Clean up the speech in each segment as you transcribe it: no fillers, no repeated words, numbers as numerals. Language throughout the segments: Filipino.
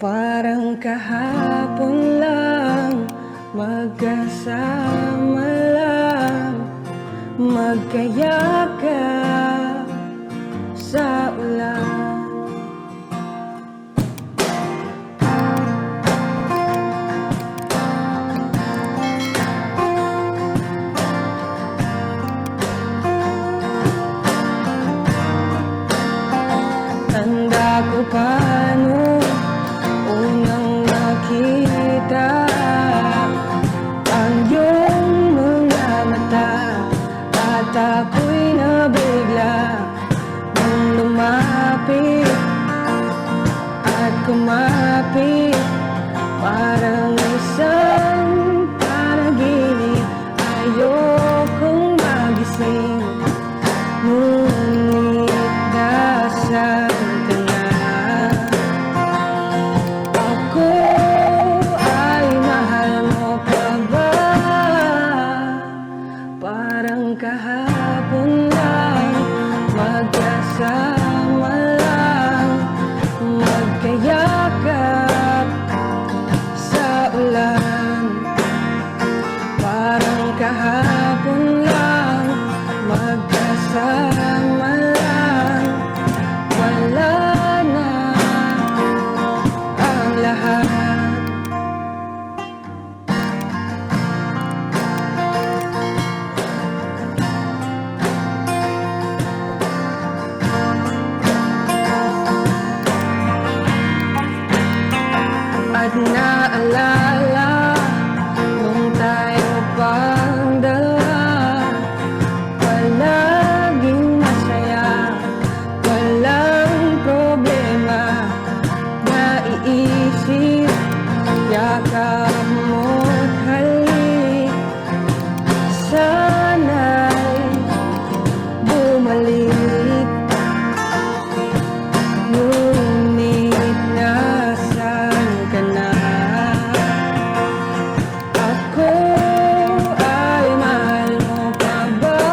Parang kahapon lang, magkasama lang, magkayakap sa ulan. Tanda ko paano unang nakita ang iyong mga mata, at ako'y nabigla nung lumapit at kumapit. Parang isang panaginip, ayokong magising, ngunit nasaan ka na. Ako ay mahal mo pa ba? Parang kahapon lang, magkasama lang, magkayakap sa ulan. Parang kahapon lang, magkasama lang, wala na ang lahat. At naalala nung tayo pang dalawa, palaging masaya, walang problema. Naiisip, yakap mo't halik, sana'y bumalik. Ngunit nasaan ka na? Ako ay mahal mo pa ba?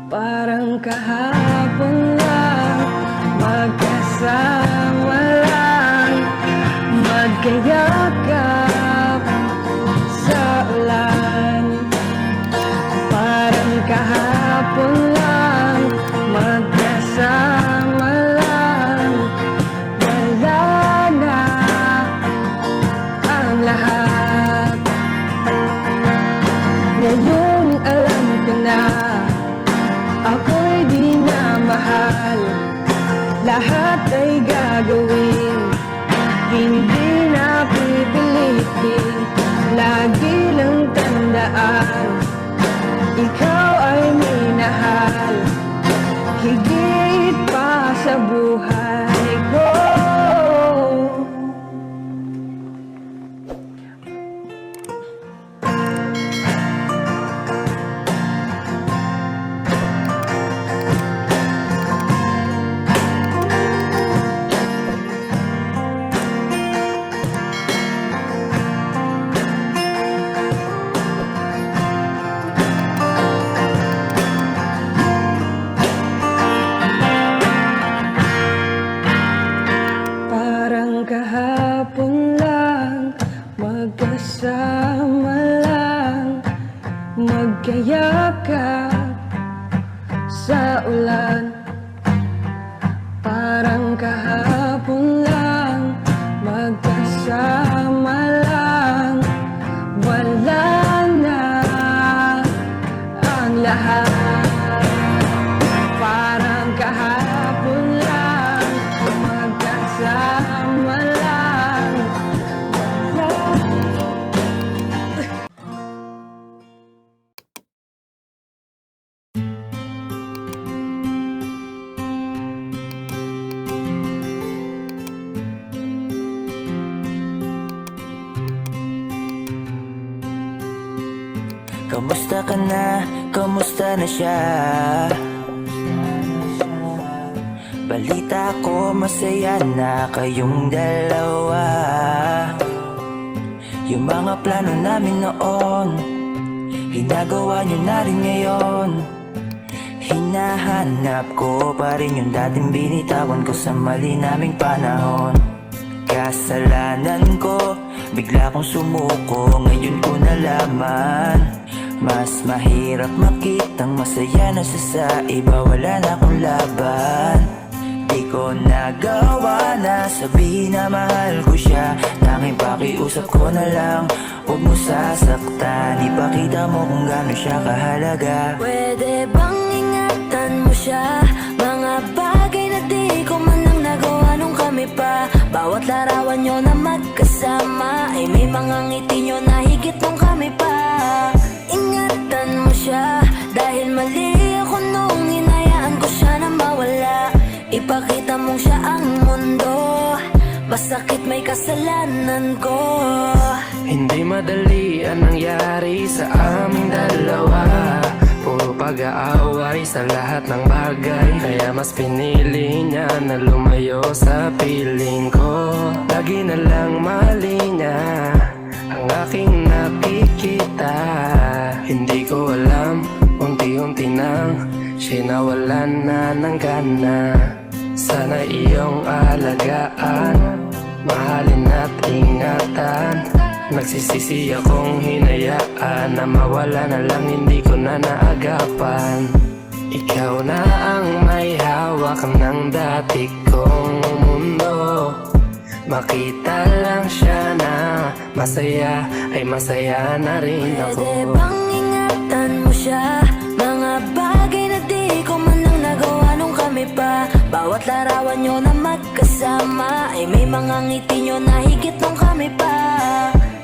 Parang kahapon lang, magkasama lang, magkayakap sa ulan. Parang kahapon lang, magkasama lang, wala na ang lahat. Ngayon alam ko na, ako'y di na mahal. Lahat ay gagawin, hindi na pipilitin. Lagi lang tandaan, ikaw ay minahal, higit pa sa buhay ko. Parang kahapon lang, magkasama lang, magkayakap sa ulan. Parang kahapon lang, magkasama lang, wala na ang lahat. Parang kahapon lang, magkasama lang, wala. Kamusta ka na? Kamusta na siya? Balita ko masaya na kayong dalawa. Yung mga plano namin noon, ginagawa nyo na rin ngayon. Hinahanap ko pa rin yung dating binitawan ko sa mali naming panahon. Kasalanan ko, bigla kong sumuko, ngayon ko nalaman. Mas mahirap makitang masaya na siya sa iba, wala na akong laban. Di ko nagawa na sabihin na mahal ko siya, tanging pakiusap ko na lang, huwag mo sasaktan. Ipakita mo kung gaano siya kahalaga. Pwede bang ingatan mo siya? Mga bagay na di ko man lang nagawa nung kami pa. Bawat larawan nyo na magkasama ay may mga ngiti nyo na higit nung kami pa. Ingatan mo siya dahil mali ako nung hinayaan ko siya na mawala. Ipakita mong siya ang mundo, masakit may kasalanan ko. Hindi madali ang nangyari sa aming dalawa. Puro pag-aaway sa lahat ng bagay, kaya mas pinili niya na lumayo sa piling ko. Lagi na lang mali niya ang aking nakikita. Hindi ko alam, unti-unti nang siya nawalan na ng gana. Sana iyong alagaan, mahalin at ingatan. Nagsisisi akong hinayaan na mawala na lang, hindi ko na naagapan. Ikaw na ang may hawak ng dati kong mundo. Makita lang siya na masaya, ay masaya na rin ako. Pwede bang ingatan mo siya? Mga bagay na di ko man lang nagawa nung kami pa. Bawat larawan nyo na magkasama ay may mga ngiti nyo na higit nung kami pa.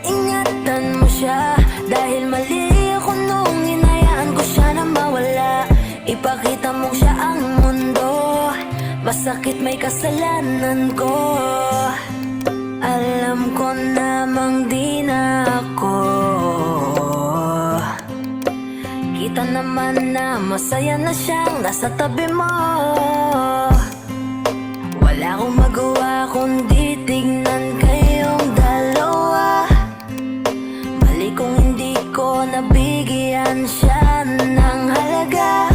Ingatan mo siya dahil mali ako nung hinayaan ko siya na mawala. Ipakita mong siya ang mundo, masakit may kasalanan ko. Alam ko namang di na ako. Kita naman na masaya na siyang nasa tabi mo. Wala akong magawa kundi tignan kayong dalawa. Mali kung hindi ko nabigyan siya ng halaga.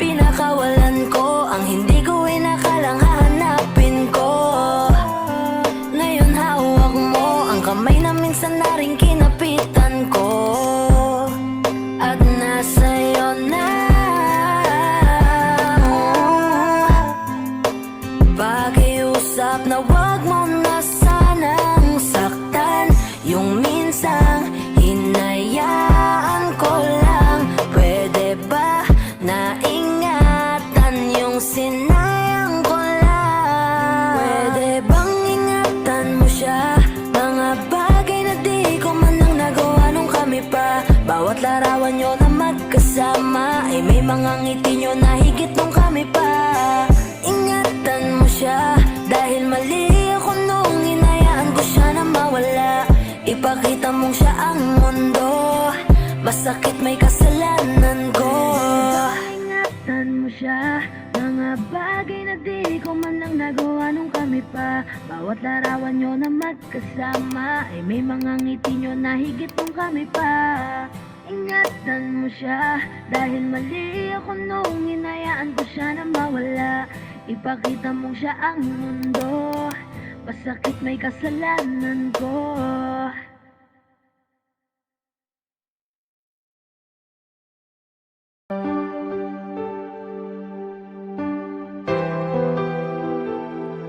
Pinakawalan ko ang hindi ko inakalang hahanapin ko. Ngayon hawak mo ang kamay na minsan na rin kinapitan ko. At nasa'yo na pakiusap na wag mo na sanang saktan. Yung minsang hinayaan ko lang. Pwede ba na ingatan yung sinayang ko lang? Pwede bang ingatan mo siya? Mga bagay na di ko man lang nagawa nung kami pa. Bawat larawan nyo na magkasama ay may mga ngiti nyo na higit nung kami pa. Ingatan mo siya dahil mali ako nung hinayaan ko siya na mawala. Ipakita mong siya ang mundo, masakit may kasalanan ko. Ingatan mo siya, mga bagay na di ko man lang nagawa nung kami pa. Bawat larawan nyo na magkasama ay may mga ngiti nyo na higit nung kami pa. Ingatan mo siya dahil mali ako nung hinayaan ko siya na mawala. Ipakita mong siya ang mundo, masakit may kasalanan ko.